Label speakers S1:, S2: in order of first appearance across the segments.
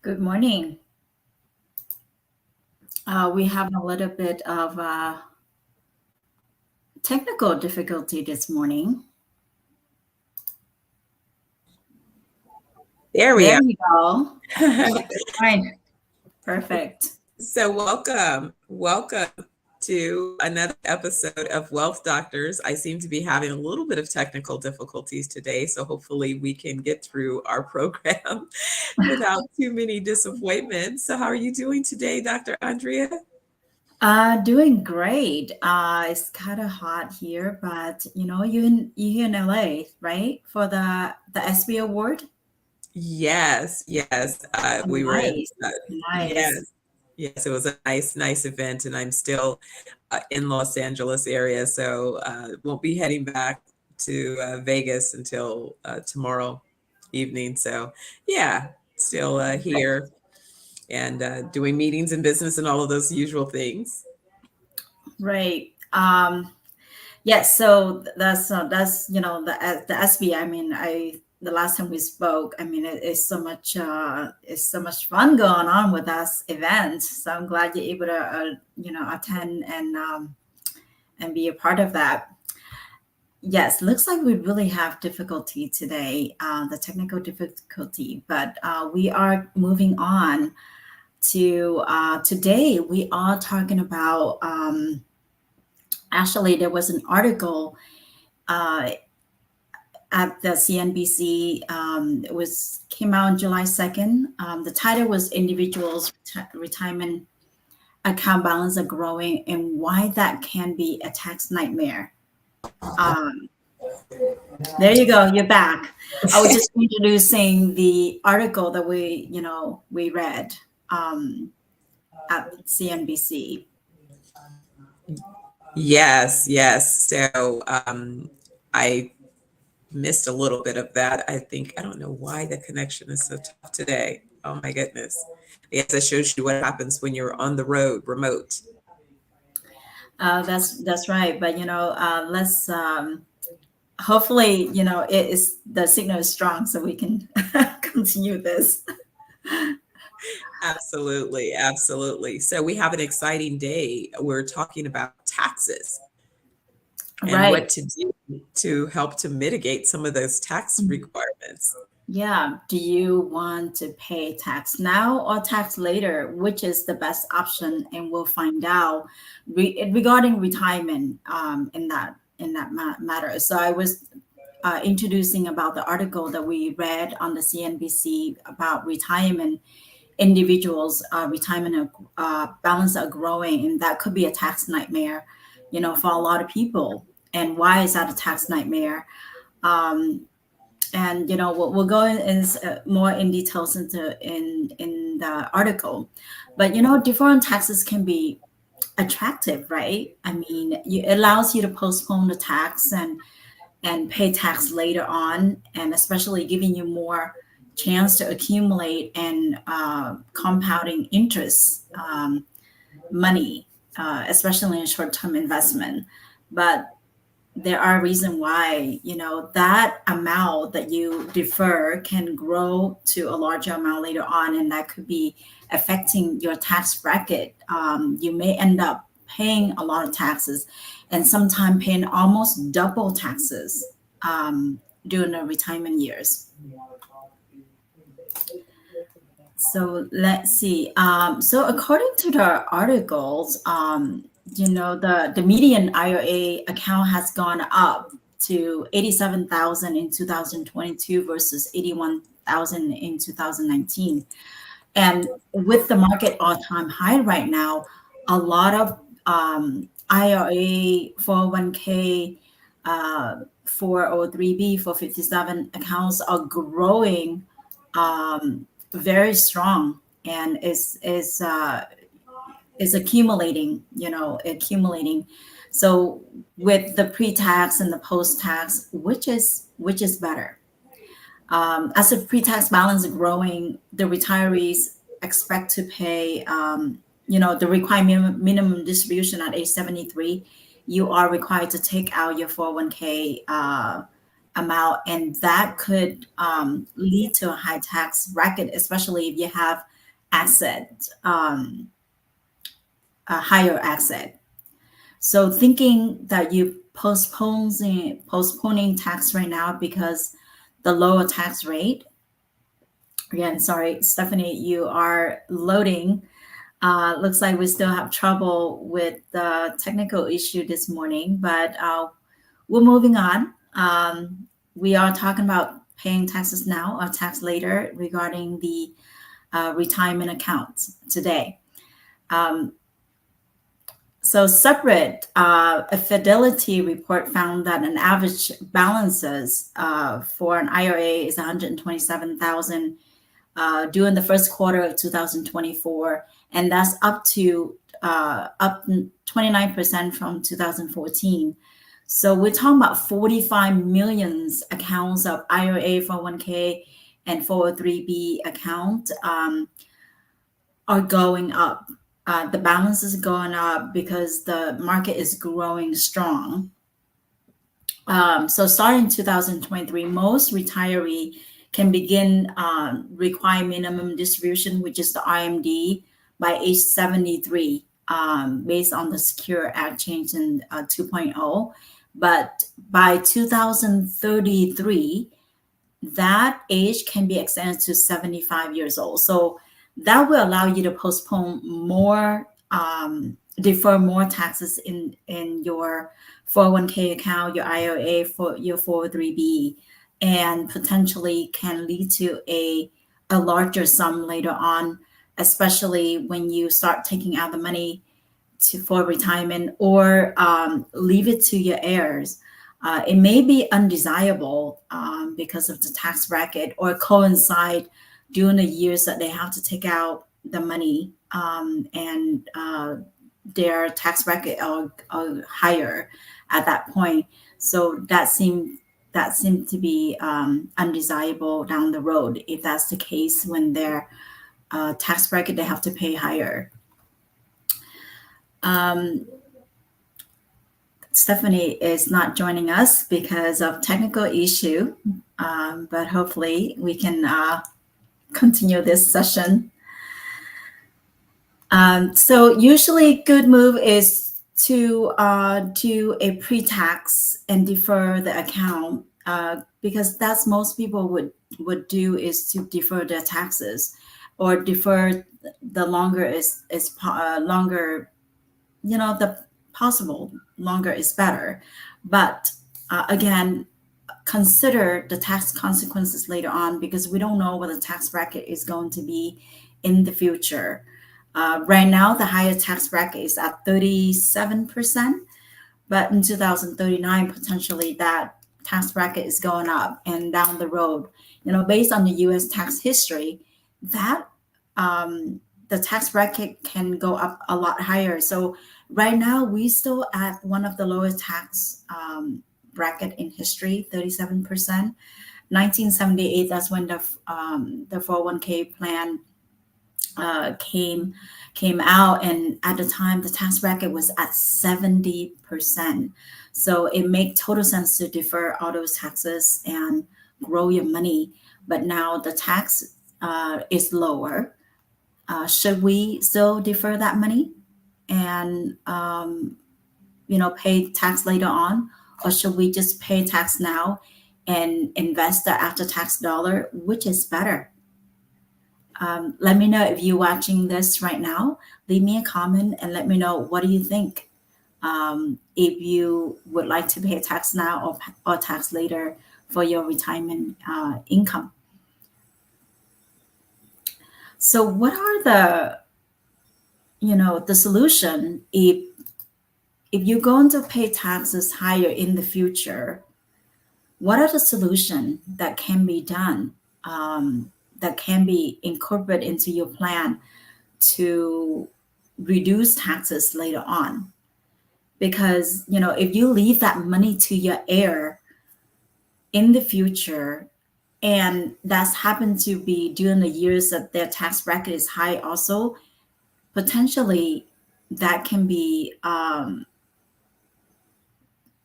S1: Good morning. We have a little bit of technical difficulty this morning.
S2: There we
S1: There
S2: are.
S1: we go. Fine. Perfect.
S2: So welcome to another episode of Wealth Doctors. I seem to be having a little bit of technical difficulties today, so hopefully we can get through our program without too many disappointments. So how are you doing today, Dr. Andrea?
S1: Doing great. It's kind of hot here, but you in LA, right? For the SB award.
S2: Yes. We were in.
S1: Nice. Nice.
S2: Yes, yes. It was a nice event, and I'm still in Los Angeles area, so won't be heading back to Vegas until tomorrow evening. So yeah, still here and doing meetings and business and all of those usual things.
S1: Right. Yes, so that's the SB. I mean, the last time we spoke, I mean, it's so much fun going on with us events. So I'm glad you're able to attend and be a part of that. Yes, looks like we really have difficulty today, the technical difficulty, but we are moving on to today. We are talking about. Actually, there was an article at the CNBC. It was came out on July 2nd. The title was "Individuals' Retirement Account Balance Are Growing and Why That Can Be a Tax Nightmare." There you go. You're back. I was just introducing the article that we read at CNBC.
S2: Yes. So I missed a little bit of that. I don't know why the connection is so tough today. Oh my goodness. Yes, that shows you what happens when you're on the road, remote.
S1: That's right. But let's hopefully it is the signal is strong so we can continue this.
S2: Absolutely. So we have an exciting day. We're talking about taxes and
S1: Right.
S2: what to do to help to mitigate some of those tax requirements.
S1: Yeah. Do you want to pay tax now or tax later? Which is the best option? And we'll find out regarding retirement in that matter. So I was introducing about the article that we read on the CNBC about retirement. Individuals' retirement balance are growing, and that could be a tax nightmare, for a lot of people. And why is that a tax nightmare? And we'll go in more in details in the article. But deferred taxes can be attractive, right? I mean, it allows you to postpone the tax and pay tax later on, and especially giving you more chance to accumulate and compounding interest money, especially in short-term investment. But there are reasons why that amount that you defer can grow to a larger amount later on, and that could be affecting your tax bracket. You may end up paying a lot of taxes, and sometimes paying almost double taxes during the retirement years. So let's see. So according to the articles, the median IRA account has gone up to 87,000 in 2022 versus 81,000 in 2019. And with the market all-time high right now, a lot of IRA, 401k, 403b, 457 accounts are growing very strong, and is accumulating. So with the pre-tax and the post-tax, which is better? As the pre-tax balance is growing, the retirees expect to pay, the required minimum distribution at age 73. You are required to take out your 401k amount, and that could lead to a high tax bracket, especially if you have asset, a higher asset. So thinking that you postponing tax right now because the lower tax rate. Again, sorry, Stephanie, you are loading. Looks like we still have trouble with the technical issue this morning, but we're moving on. We are talking about paying taxes now or tax later regarding the retirement accounts today. So separate, a Fidelity report found that an average balances for an IRA is 127,000 during the first quarter of 2024, and that's up 29% from 2014. So we're talking about 45 million accounts of IRA, 401k, and 403b account are going up. The balance is going up because the market is growing strong. So starting 2023, most retiree can begin require minimum distribution, which is the RMD, by age 73, based on the Secure Act change in 2.0. But by 2033, that age can be extended to 75 years old. So that will allow you to postpone more, defer more taxes in your 401k account, your IRA, for your 403b, and potentially can lead to a larger sum later on, especially when you start taking out the money for retirement, or leave it to your heirs. It may be undesirable because of the tax bracket, or coincide during the years that they have to take out the money, and their tax bracket are higher at that point. So that seemed to be undesirable down the road, if that's the case, when their tax bracket, they have to pay higher. Stephanie is not joining us because of technical issue, but hopefully we can continue this session. So usually good move is to do a pre-tax and defer the account, because that's most people would do, is to defer their taxes, or defer the longer is longer, the possible longer is better. But again, consider the tax consequences later on, because we don't know what the tax bracket is going to be in the future. Right now, the higher tax bracket is at 37%, but in 2039, potentially that tax bracket is going up, and down the road, based on the U.S. tax history, that the tax bracket can go up a lot higher. So right now, we still at one of the lowest tax bracket in history, 37%. 1978, that's when the 401k plan came out, and at the time the tax bracket was at 70%. So it made total sense to defer all those taxes and grow your money. But now the tax is lower. Should we still defer that money and pay tax later on, or should we just pay tax now and invest the after-tax dollar? Which is better? Let me know if you're watching this right now. Leave me a comment and let me know, what do you think? If you would like to pay tax now or tax later for your retirement income. So what are the solution if you're going to pay taxes higher in the future? What are the solutions that can be done, that can be incorporated into your plan to reduce taxes later on? Because, if you leave that money to your heir in the future, and that's happened to be during the years that their tax bracket is high also, potentially that can be,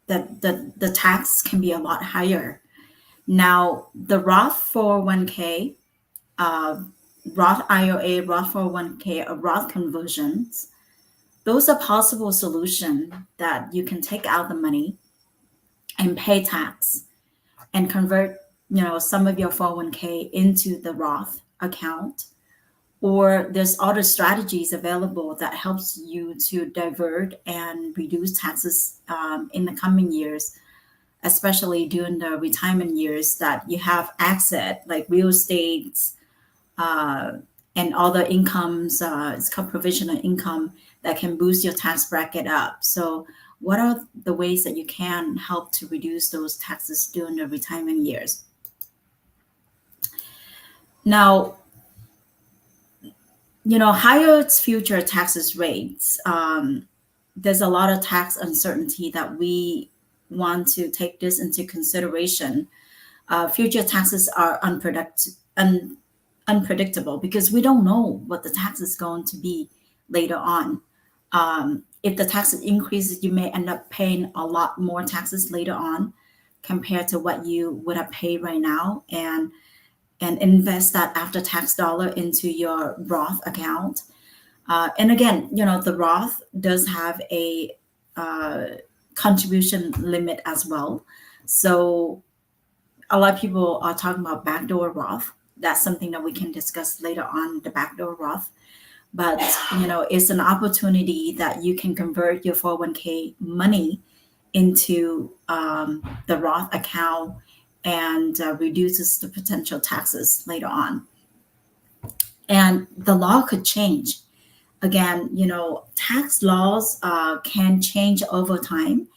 S1: the tax can be a lot higher. Now, the Roth 401k, Roth IRA, Roth 401k, or Roth conversions, those are possible solutions that you can take out the money and pay tax and convert, some of your 401k into the Roth account. Or there's other strategies available that helps you to divert and reduce taxes in the coming years, especially during the retirement years that you have asset like real estate, uh, and other incomes. It's called provisional income that can boost your tax bracket up. So, what are the ways that you can help to reduce those taxes during the retirement years? Now, higher future taxes rates. There's a lot of tax uncertainty that we want to take this into consideration. Future taxes are unpredictable because we don't know what the tax is going to be later on. If the taxes increases, you may end up paying a lot more taxes later on compared to what you would have paid right now, and invest that after tax dollar into your Roth account. And again, the Roth does have a contribution limit as well. So a lot of people are talking about backdoor Roth. That's something that we can discuss later on, the backdoor Roth. But it's an opportunity that you can convert your 401k money into the Roth account and reduces the potential taxes later on. And the law could change. Again, tax laws can change over time,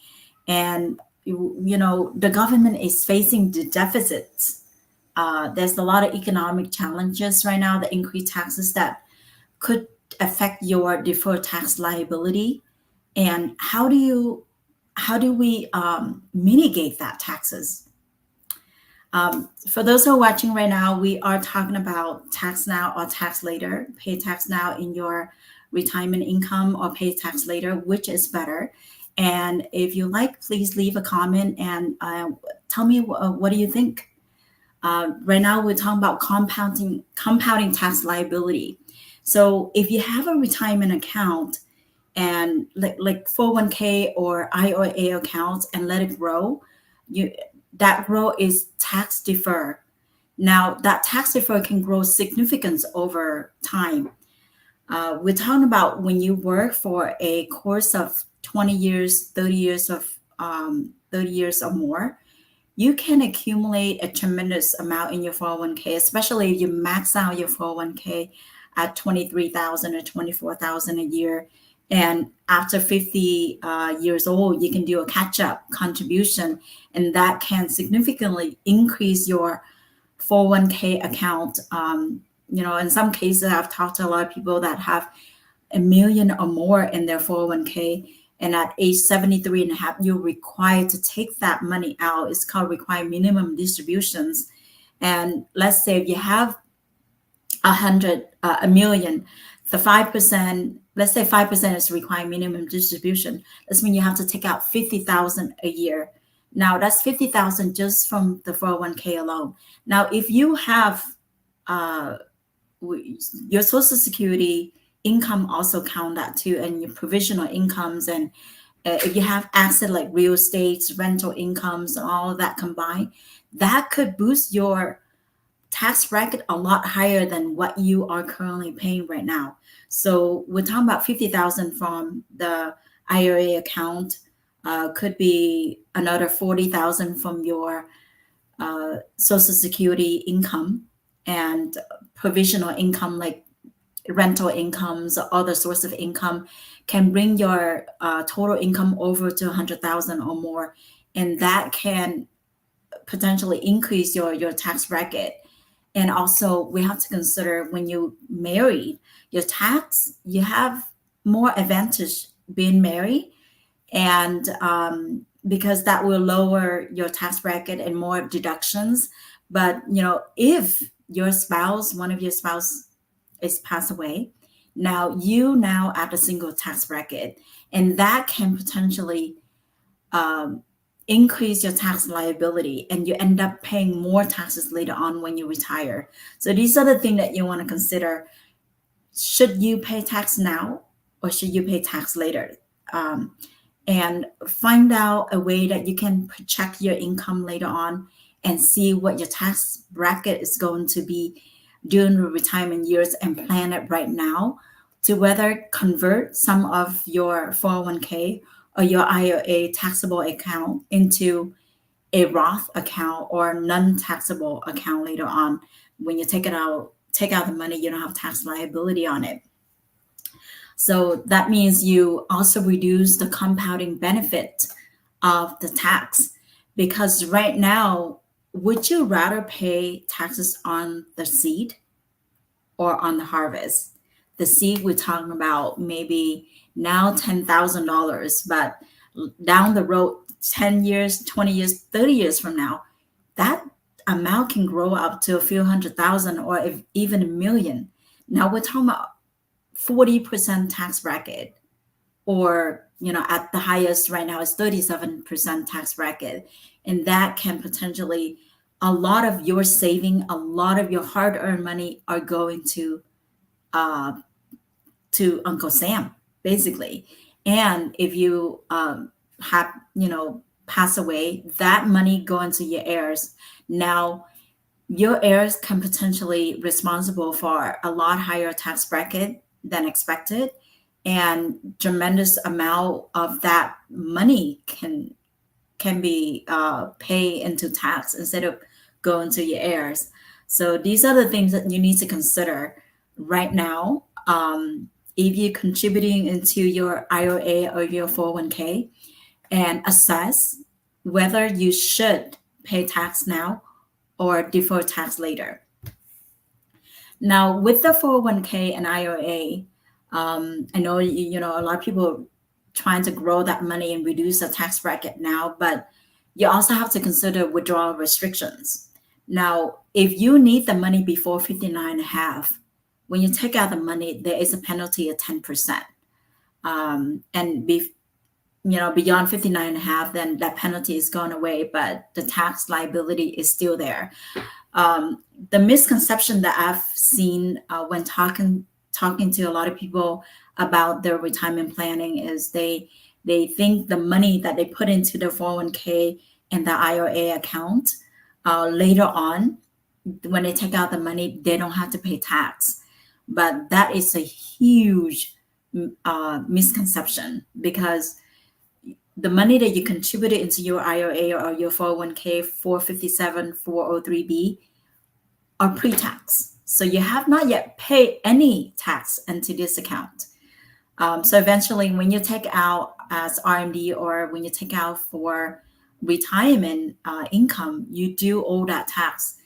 S1: and the government is facing the deficits. There's a lot of economic challenges right now, the increased taxes that could affect your deferred tax liability. And how do we mitigate that taxes? For those who are watching right now, we are talking about tax now or tax later. Pay tax now in your retirement income or pay tax later, which is better? And if you like, please leave a comment and tell me what do you think. Right now, we're talking about compounding tax liability. So if you have a retirement account and like 401k or IRA accounts and let it grow, that growth is tax deferred. Now, that tax deferred can grow significant over time. We're talking about when you work for a course of 20 years, 30 years of 30 years or more, you can accumulate a tremendous amount in your 401k, especially if you max out your 401k at 23,000 or 24,000 a year. And after 50 years old, you can do a catch-up contribution, and that can significantly increase your 401k account. In some cases, I've talked to a lot of people that have $1 million or more in their 401k, and at age 73 and a half, you're required to take that money out. It's called required minimum distributions. And let's say if you have a million, the 5%, let's say 5% is required minimum distribution. This means you have to take out 50,000 a year. Now that's 50,000 just from the 401k alone. Now, if you have your Social Security income also count that too, and your provisional incomes, and if you have asset like real estate, rental incomes, and all of that combined, that could boost your tax bracket a lot higher than what you are currently paying right now. So we're talking about 50,000 from the IRA account, could be another 40,000 from your Social Security income, and provisional income like rental incomes or other source of income can bring your total income over to 100,000 or more, and that can potentially increase your tax bracket. And also, we have to consider when you marry, your tax, you have more advantage being married, and because that will lower your tax bracket and more deductions. But if your spouse, one of your spouse, is passed away, now at a single tax bracket, and that can potentially increase your tax liability, and you end up paying more taxes later on when you retire. So these are the things that you want to consider. Should you pay tax now, or should you pay tax later? Um, and find out a way that you can project your income later on and see what your tax bracket is going to be during the retirement years, and plan it right now to whether convert some of your 401k or your IRA taxable account into a Roth account or non-taxable account later on. When you take out the money, you don't have tax liability on it. So that means you also reduce the compounding benefit of the tax, because right now, would you rather pay taxes on the seed or on the harvest? The seed, we're talking about maybe now $10,000, but down the road, 10 years, 20 years, 30 years from now, that amount can grow up to a few hundred thousand, or if even a million. Now we're talking about 40% tax bracket, or at the highest right now is 37% tax bracket. And that can potentially, a lot of your saving, a lot of your hard-earned money are going to Uncle Sam, basically. And if you have pass away, that money going to your heirs. Now your heirs can potentially responsible for a lot higher tax bracket than expected, and tremendous amount of that money can be paid into tax instead of going to your heirs. So these are the things that you need to consider right now. If you're contributing into your IRA or your 401k, and assess whether you should pay tax now or defer tax later. Now, with the 401k and IRA, I know a lot of people trying to grow that money and reduce the tax bracket now, but you also have to consider withdrawal restrictions. Now, if you need the money before 59 and a half, when you take out the money, there is a penalty of 10%. And beyond 59 and a half, then that penalty is gone away, but the tax liability is still there. The misconception that I've seen when talking to a lot of people about their retirement planning is they think the money that they put into their 401k and the IRA account, later on, when they take out the money, they don't have to pay tax. But that is a huge misconception, because the money that you contributed into your IRA or your 401k, 457, 403b are pre-tax. So you have not yet paid any tax into this account. So eventually, when you take out as RMD, or when you take out for retirement income, you do owe that tax.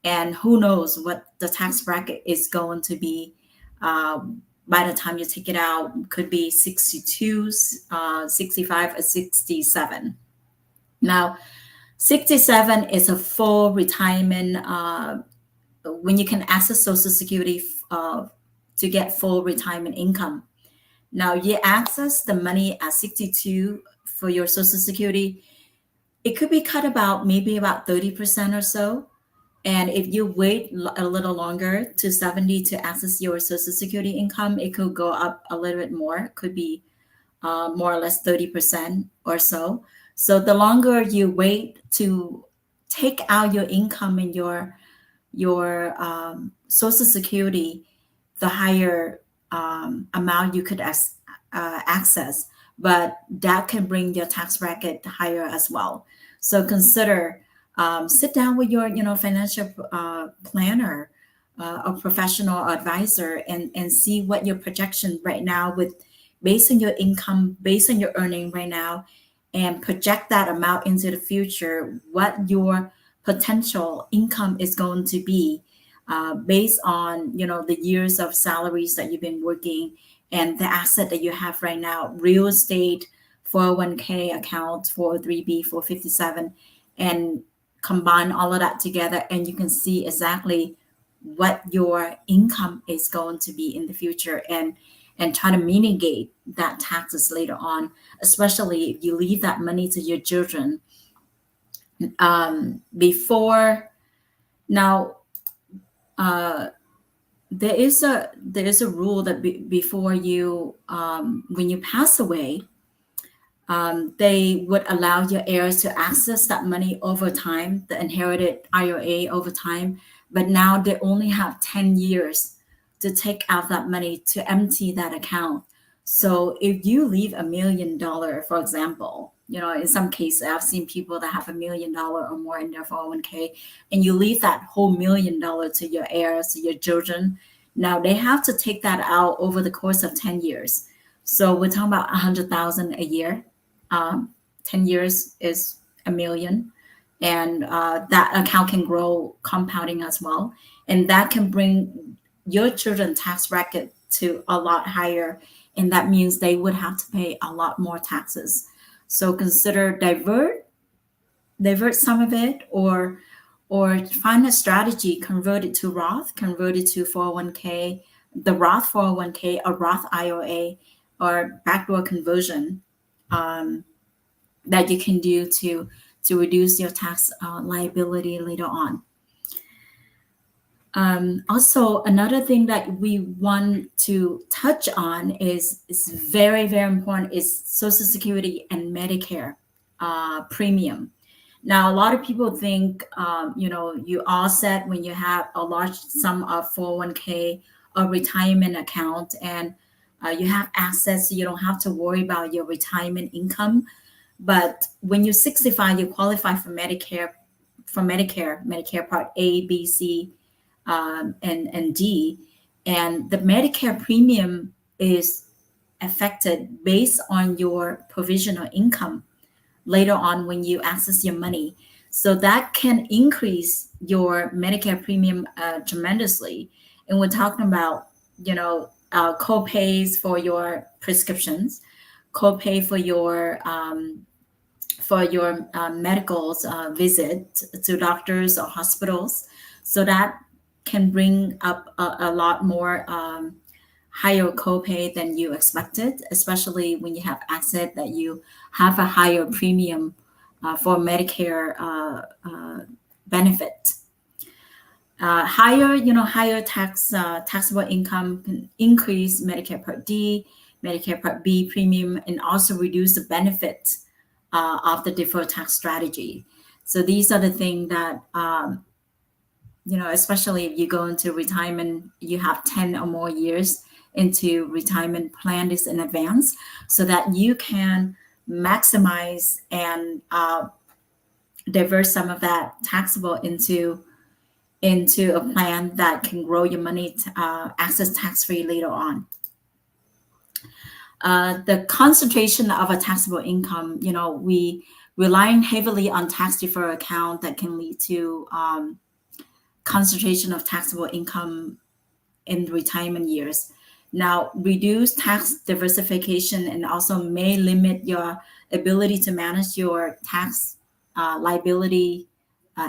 S1: And who knows what the tax bracket is going to be by the time you take it out. Could be 62, 65, or 67. Now, 67 is a full retirement, when you can access Social Security to get full retirement income. Now, you access the money at 62 for your Social Security. It could be cut maybe about 30% or so. And if you wait a little longer to 70 to access your Social Security income, it could go up a little bit more. It could be more or less 30% or so. So the longer you wait to take out your income in your Social Security, the higher amount you could access. But that can bring your tax bracket higher as well. So consider. Sit down with your financial planner or professional advisor, and see what your projection right now, with based on your income, based on your earning right now, and project that amount into the future, what your potential income is going to be based on the years of salaries that you've been working, and the asset that you have right now, real estate, 401k accounts, 403b, 457, and combine all of that together, and you can see exactly what your income is going to be in the future, and try to mitigate that taxes later on, especially if you leave that money to your children. Before now, there is a rule that before you when you pass away, they would allow your heirs to access that money over time, the inherited IRA over time. But now they only have 10 years to take out that money to empty that account. So if you leave $1 million, for example, in some cases, I've seen people that have $1 million or more in their 401k, and you leave that whole $1 million to your heirs, to your children. Now they have to take that out over the course of 10 years. So we're talking about 100,000 a year. 10 years is $1 million, and that account can grow compounding as well, and that can bring your children's tax bracket to a lot higher, and that means they would have to pay a lot more taxes. So consider divert some of it, or find a strategy, convert it to Roth, convert it to 401k, the Roth 401k, a Roth IRA, or backdoor conversion that you can do to reduce your tax liability later on. Also, another thing that we want to touch on is very, very important is Social Security and Medicare premium. Now, a lot of people think, you all set when you have a large sum of 401k or retirement account, and you have assets, so you don't have to worry about your retirement income. But when you're 65, you qualify for Medicare, Medicare Part A, B, C, and D. And the Medicare premium is affected based on your provisional income later on when you access your money. So that can increase your Medicare premium tremendously. And we're talking about, co-pays for your prescriptions, co-pay for your medicals visit to doctors or hospitals. So that can bring up a lot more higher copay than you expected, especially when you have asset that you have a higher premium for Medicare benefit. Higher taxable income can increase Medicare Part D, Medicare Part B premium, and also reduce the benefit of the deferred tax strategy. So these are the things that, especially if you go into retirement, you have 10 or more years into retirement, plan this in advance so that you can maximize and divert some of that taxable into a plan that can grow your money to access tax-free later on. The concentration of a taxable income, we relying heavily on tax deferred account that can lead to concentration of taxable income in retirement years. Now, reduce tax diversification and also may limit your ability to manage your tax liability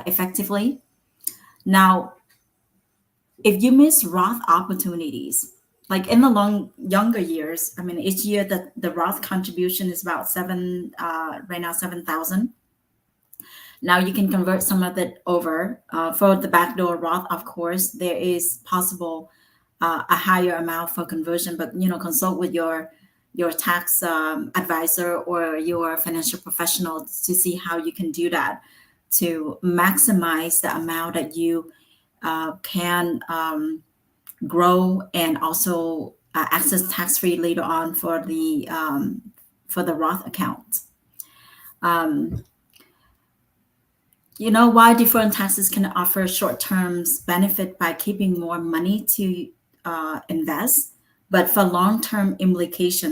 S1: effectively. Now, if you miss Roth opportunities, like in the younger years, I mean, each year the Roth contribution is about right now 7,000. Now you can convert some of it over for the backdoor Roth. Of course, there is possible a higher amount for conversion, but consult with your tax advisor or your financial professional to see how you can do that to maximize the amount that you can grow and also access tax-free later on for the Roth account. Why different taxes can offer short-term benefit by keeping more money to invest, but for long-term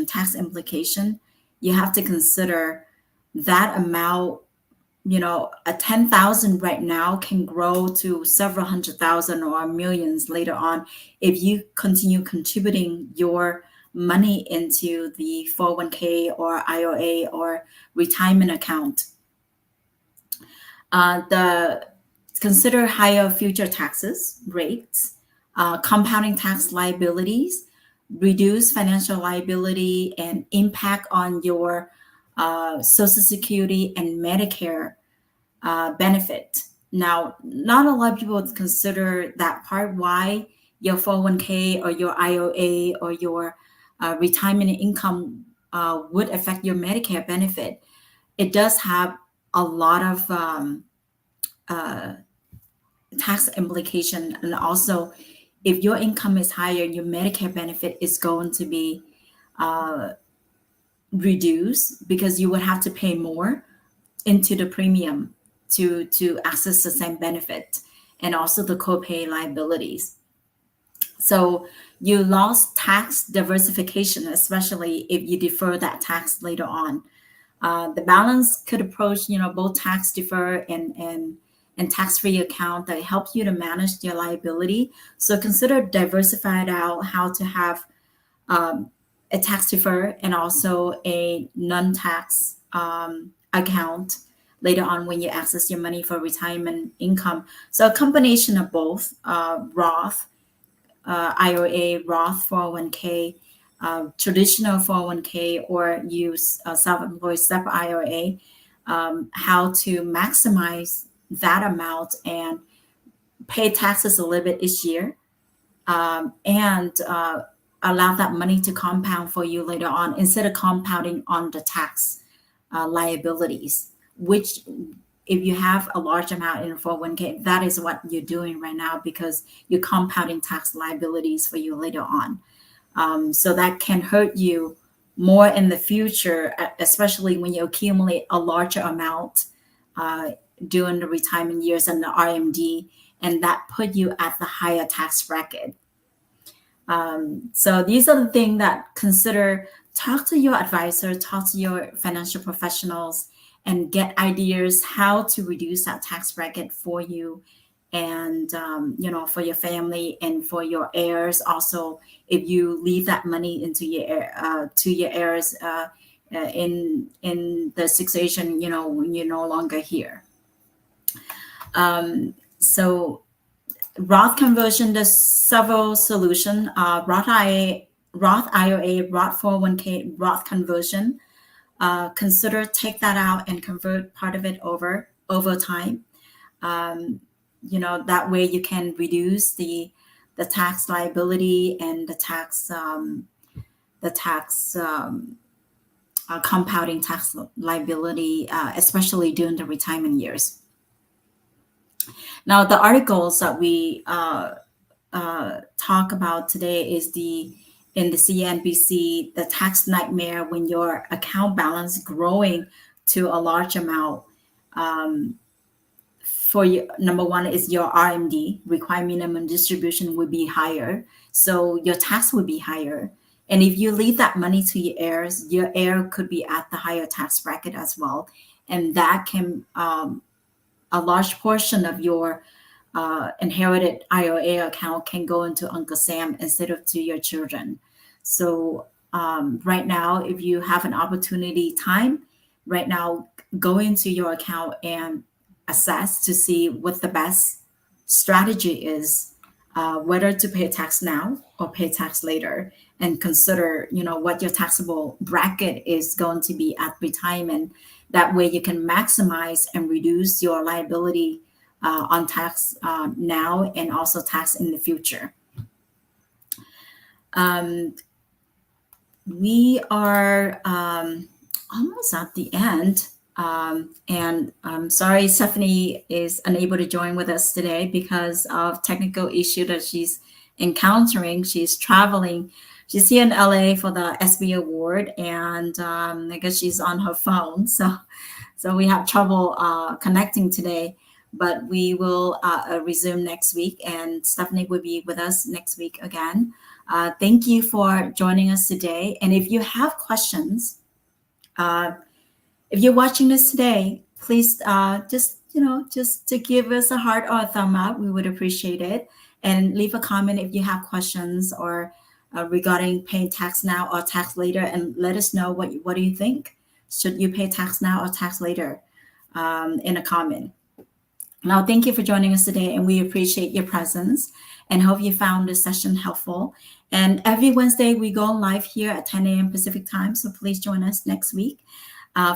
S1: tax implication, you have to consider that amount. A 10,000 right now can grow to several 100,000 or millions later on if you continue contributing your money into the 401k or IRA or retirement account. Consider higher future taxes rates, compounding tax liabilities, reduce financial liability, and impact on your Social Security and Medicare benefit. Now, not a lot of people consider that part, why your 401k or your IOA or your retirement income would affect your Medicare benefit. It does have a lot of tax implication, and also if your income is higher, your Medicare benefit is going to be reduced because you would have to pay more into the premium to access the same benefit, and also the copay liabilities. So you lost tax diversification, especially if you defer that tax later on. The balance could approach, both tax defer and tax-free account that help you to manage your liability. So consider diversified out how to have a tax defer and also a non-tax account later on when you access your money for retirement income. So a combination of both Roth, IRA, Roth 401k, traditional 401k, or use self-employed SEP IRA, how to maximize that amount and pay taxes a little bit each year, and allow that money to compound for you later on instead of compounding on the tax liabilities, which if you have a large amount in a 401k, that is what you're doing right now because you're compounding tax liabilities for you later on. So that can hurt you more in the future, especially when you accumulate a larger amount during the retirement years and the RMD, and that put you at the higher tax bracket. So these are the things that consider. Talk to your advisor, talk to your financial professionals, and get ideas how to reduce that tax bracket for you, and for your family and for your heirs. Also, if you leave that money into to your heirs in the situation, when you're no longer here. So Roth conversion, there's several solutions. Roth IRA, Roth 401k, Roth conversion. Consider take that out and convert part of it over time. That way you can reduce the tax liability and the tax compounding tax liability, especially during the retirement years. Now, the articles that we talk about today is in the CNBC, the tax nightmare when your account balance growing to a large amount. For your, number one is your RMD, required minimum distribution, would be higher. So your tax would be higher. And if you leave that money to your heirs, your heir could be at the higher tax bracket as well. And that can, a large portion of your inherited IRA account can go into Uncle Sam instead of to your children. So right now, if you have an opportunity time, right now, go into your account and assess to see what the best strategy is, whether to pay tax now or pay tax later, and consider, what your taxable bracket is going to be at retirement. That way you can maximize and reduce your liability on tax now and also tax in the future. We are almost at the end. And I'm sorry Stephanie is unable to join with us today because of technical issue that she's encountering. She's traveling. She's here in LA for the SB Award, and I guess she's on her phone. So we have trouble connecting today, but we will resume next week, and Stephanie will be with us next week again. Thank you for joining us today. And if you have questions, if you're watching this today, please just to give us a heart or a thumb up. We would appreciate it. And leave a comment if you have questions or regarding paying tax now or tax later, and let us know what do you think. Should you pay tax now or tax later in a comment. Now, thank you for joining us today, and we appreciate your presence and hope you found this session helpful. And every Wednesday, we go live here at 10 a.m. Pacific time, so please join us next week.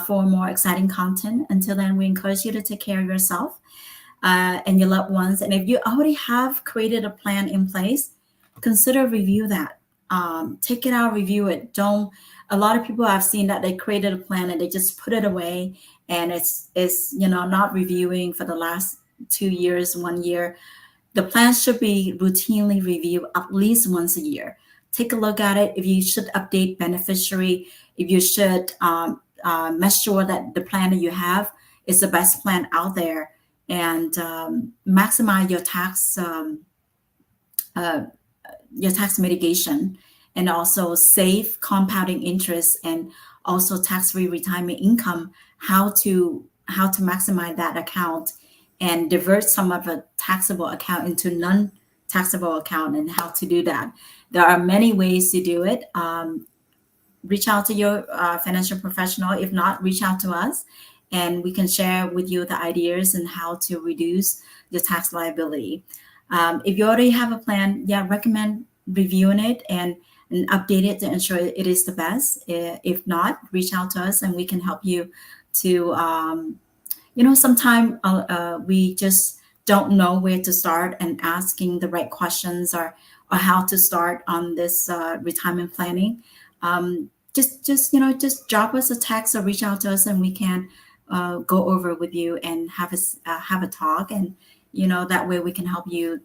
S1: for more exciting content. Until then, we encourage you to take care of yourself and your loved ones. And if you already have created a plan in place, consider review that. Take it out, review it. Don't. A lot of people I've seen that they created a plan and they just put it away, and it's not reviewing for the last 2 years, 1 year. The plan should be routinely reviewed at least once a year. Take a look at it. If you should update beneficiary, if you should make sure that the plan that you have is the best plan out there, and maximize your tax mitigation, and also save compounding interest, and also tax-free retirement income. How to maximize that account and divert some of a taxable account into non-taxable account, and how to do that. There are many ways to do it. Reach out to your financial professional. If not, reach out to us, and we can share with you the ideas and how to reduce your tax liability. If you already have a plan, recommend reviewing it and update it to ensure it is the best. If not, reach out to us and we can help you to, sometimes we just don't know where to start, and asking the right questions or how to start on this retirement planning. Just drop us a text or reach out to us, and we can go over with you and have a talk, and that way we can help you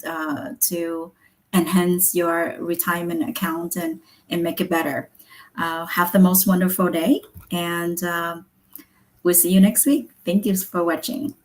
S1: to enhance your retirement account and make it better. Have the most wonderful day, and we'll see you next week. Thank you for watching.